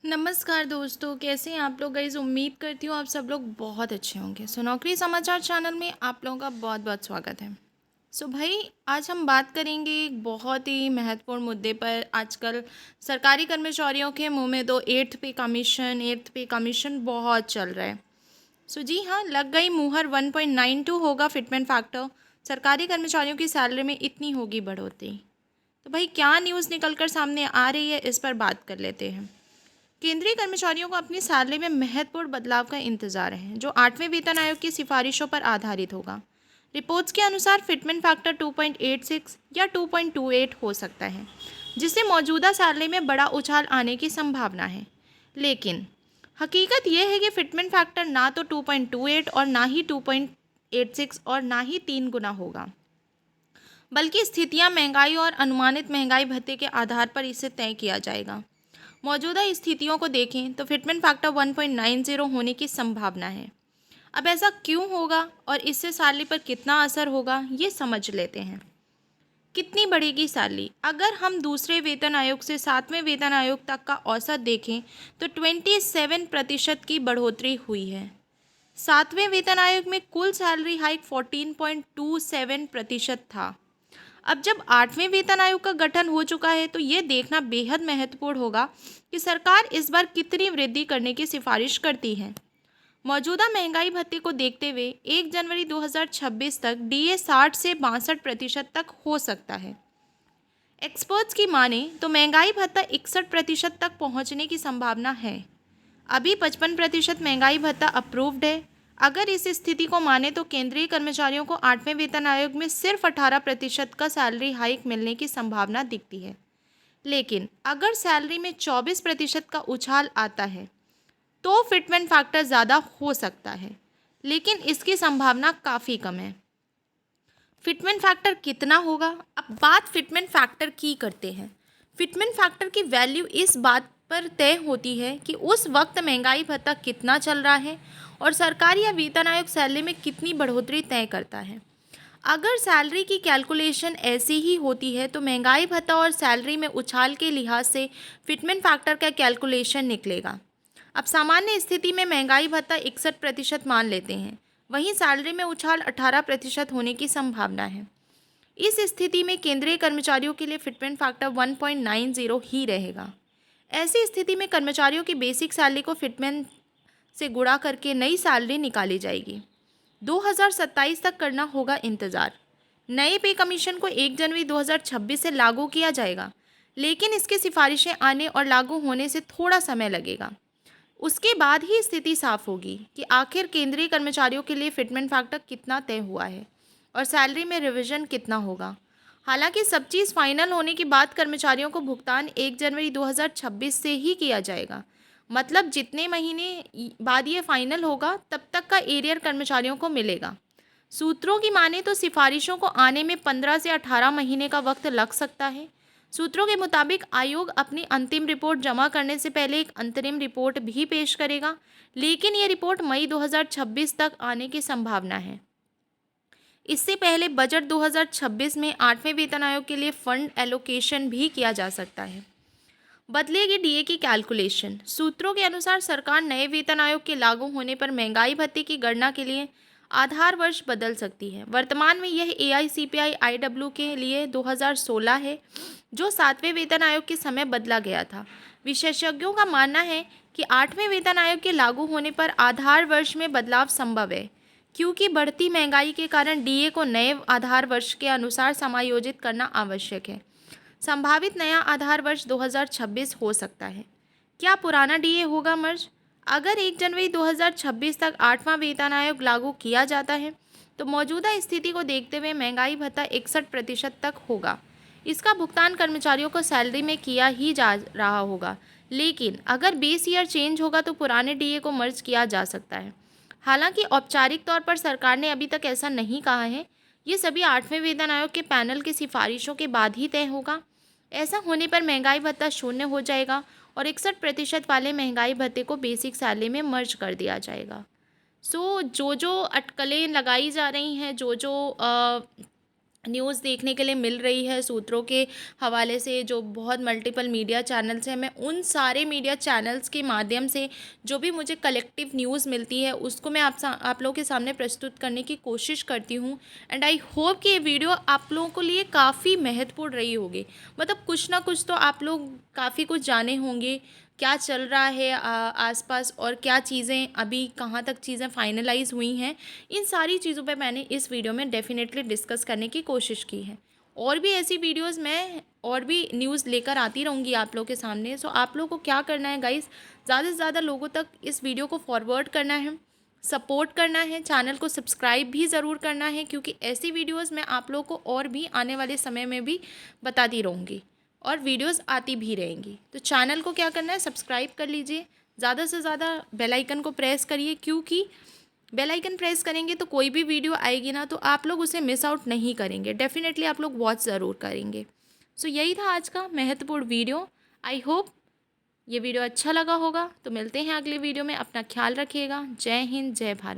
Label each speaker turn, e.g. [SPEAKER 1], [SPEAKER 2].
[SPEAKER 1] नमस्कार दोस्तों, कैसे हैं आप लोग। गाइस उम्मीद करती हूँ आप सब लोग बहुत अच्छे होंगे। नौकरी समाचार चैनल में आप लोगों का बहुत बहुत स्वागत है। भाई, आज हम बात करेंगे एक बहुत ही महत्वपूर्ण मुद्दे पर। आजकल सरकारी कर्मचारियों के मुंह में तो एट्थ पे कमीशन बहुत चल रहा है। जी हाँ, लग गई मुहर। 1.92 होगा फिटमेंट फैक्टर। सरकारी कर्मचारियों की सैलरी में इतनी होगी बढ़ोतरी। तो भाई, क्या न्यूज़ निकल कर सामने आ रही है, इस पर बात कर लेते हैं। केंद्रीय कर्मचारियों को अपनी सैलरी में महत्वपूर्ण बदलाव का इंतजार है, जो 8वें वेतन आयोग की सिफारिशों पर आधारित होगा। रिपोर्ट्स के अनुसार फिटमेंट फैक्टर 2.86 या 2.28 हो सकता है, जिससे मौजूदा सैलरी में बड़ा उछाल आने की संभावना है। लेकिन हकीकत यह है कि फिटमेंट फैक्टर ना तो 2.28 और ना ही 2.86 और ना ही 3 गुना होगा, बल्कि स्थितियां, महंगाई और अनुमानित महंगाई भत्ते के आधार पर इसे तय किया जाएगा। मौजूदा स्थितियों को देखें तो फिटमेंट फैक्टर 1.90 होने की संभावना है। अब ऐसा क्यों होगा और इससे सैलरी पर कितना असर होगा, ये समझ लेते हैं। कितनी बढ़ेगी सैलरी? अगर हम दूसरे वेतन आयोग से 7वें वेतन आयोग तक का औसत देखें तो 27% की बढ़ोतरी हुई है। 7वें वेतन आयोग में कुल सैलरी हाइक 14.27% था। अब जब 8वें वेतन आयोग का गठन हो चुका है, तो ये देखना बेहद महत्वपूर्ण होगा कि सरकार इस बार कितनी वृद्धि करने की सिफारिश करती है। मौजूदा महंगाई भत्ते को देखते हुए 1 जनवरी 2026 तक डीए 60 से 62% तक हो सकता है। एक्सपर्ट्स की माने तो महंगाई भत्ता 61% तक पहुंचने की संभावना है। अभी 55% महंगाई भत्ता अप्रूव्ड है। अगर इस स्थिति को माने तो केंद्रीय कर्मचारियों को 8वें वेतन आयोग में सिर्फ 18% का सैलरी हाइक मिलने की संभावना दिखती है। लेकिन अगर सैलरी में 24% का उछाल आता है तो फिटमेंट फैक्टर ज़्यादा हो सकता है, लेकिन इसकी संभावना काफ़ी कम है। फिटमेंट फैक्टर कितना होगा? अब बात फिटमेंट फैक्टर की करते हैं। फिटमेंट फैक्टर की वैल्यू इस बात पर तय होती है कि उस वक्त महंगाई भत्ता कितना चल रहा है और सरकारी या वेतन आयोग सैलरी में कितनी बढ़ोतरी तय करता है। अगर सैलरी की कैलकुलेशन ऐसी ही होती है तो महंगाई भत्ता और सैलरी में उछाल के लिहाज से फिटमेंट फैक्टर का कैलकुलेशन निकलेगा। अब सामान्य स्थिति में महंगाई भत्ता 61% मान लेते हैं, वहीं सैलरी में उछाल 18% होने की संभावना है। इस स्थिति में केंद्रीय कर्मचारियों के लिए फिटमेंट फैक्टर 1.90 ही रहेगा। ऐसी स्थिति में कर्मचारियों की बेसिक सैलरी को फिटमेंट से गुणा करके नई सैलरी निकाली जाएगी। 2027 तक करना होगा इंतज़ार। नए पे कमीशन को 1 जनवरी 2026 से लागू किया जाएगा, लेकिन इसकी सिफारिशें आने और लागू होने से थोड़ा समय लगेगा। उसके बाद ही स्थिति साफ होगी कि आखिर केंद्रीय कर्मचारियों के लिए फिटमेंट फैक्टर कितना तय हुआ है और सैलरी में रिवीजन कितना होगा। हालांकि सब चीज़ फाइनल होने के बाद कर्मचारियों को भुगतान 1 जनवरी 2026 से ही किया जाएगा। मतलब जितने महीने बाद ये फाइनल होगा, तब तक का एरियर कर्मचारियों को मिलेगा। सूत्रों की माने तो सिफारिशों को आने में 15 से 18 महीने का वक्त लग सकता है। सूत्रों के मुताबिक आयोग अपनी अंतिम रिपोर्ट जमा करने से पहले एक अंतरिम रिपोर्ट भी पेश करेगा, लेकिन ये रिपोर्ट मई 2026 तक आने की संभावना है। इससे पहले बजट 2026 में 8वें वेतन आयोग के लिए फंड एलोकेशन भी किया जा सकता है। बदलेगी डीए की कैलकुलेशन। सूत्रों के अनुसार सरकार नए वेतन आयोग के लागू होने पर महंगाई भत्ते की गणना के लिए आधार वर्ष बदल सकती है। वर्तमान में यह एआईसीपीआई आईडब्ल्यू के लिए 2016 है, जो 7वें वेतन आयोग के समय बदला गया था। विशेषज्ञों का मानना है कि 8वें वेतन आयोग के लागू होने पर आधार वर्ष में बदलाव संभव है, क्योंकि बढ़ती महंगाई के कारण डीए को नए आधार वर्ष के अनुसार समायोजित करना आवश्यक है। संभावित नया आधार वर्ष 2026 हो सकता है। क्या पुराना डीए होगा मर्ज? अगर 1 जनवरी 2026 तक 8वां वेतन आयोग लागू किया जाता है तो मौजूदा स्थिति को देखते हुए महंगाई भत्ता 61% तक होगा। इसका भुगतान कर्मचारियों को सैलरी में किया ही जा रहा होगा, लेकिन अगर बेस ईयर चेंज होगा तो पुराने डीए को मर्ज किया जा सकता है। हालांकि औपचारिक तौर पर सरकार ने अभी तक ऐसा नहीं कहा है। ये सभी 8वें वेतन आयोग के पैनल की सिफारिशों के बाद ही तय होगा। ऐसा होने पर महंगाई भत्ता शून्य हो जाएगा और 61% वाले महंगाई भत्ते को बेसिक सैलरी में मर्ज कर दिया जाएगा। जो जो अटकलें लगाई जा रही हैं, जो न्यूज़ देखने के लिए मिल रही है सूत्रों के हवाले से, जो बहुत मल्टीपल मीडिया चैनल्स हैं, मैं उन सारे मीडिया चैनल्स के माध्यम से जो भी मुझे कलेक्टिव न्यूज़ मिलती है उसको मैं आप लोगों के सामने प्रस्तुत करने की कोशिश करती हूँ। एंड आई होप कि ये वीडियो आप लोगों के लिए काफ़ी महत्वपूर्ण रही होगी। मतलब कुछ ना कुछ तो आप लोग काफ़ी कुछ जाने होंगे, क्या चल रहा है आसपास, और क्या चीज़ें अभी कहाँ तक चीज़ें फाइनलाइज हुई हैं। इन सारी चीज़ों पे मैंने इस वीडियो में डेफिनेटली डिस्कस करने की कोशिश की है। और भी ऐसी वीडियोस मैं और भी न्यूज़ लेकर आती रहूँगी आप लोगों के सामने। सो आप लोगों को क्या करना है गाइस, ज़्यादा से ज़्यादा लोगों तक इस वीडियो को फॉरवर्ड करना है, सपोर्ट करना है, चैनल को सब्सक्राइब भी ज़रूर करना है, क्योंकि ऐसी वीडियोज़ मैं आप लोगों को और भी आने वाले समय में भी बताती रहूँगी और वीडियोस आती भी रहेंगी। तो चैनल को क्या करना है, सब्सक्राइब कर लीजिए, ज़्यादा से ज़्यादा बेल आइकन को प्रेस करिए, क्योंकि बेल आइकन प्रेस करेंगे तो कोई भी वीडियो आएगी ना तो आप लोग उसे मिस आउट नहीं करेंगे, डेफिनेटली आप लोग वॉच ज़रूर करेंगे। सो यही था आज का महत्वपूर्ण वीडियो। आई होप ये वीडियो अच्छा लगा होगा। तो मिलते हैं अगले वीडियो में, अपना ख्याल रखिएगा। जय हिंद, जय भारत।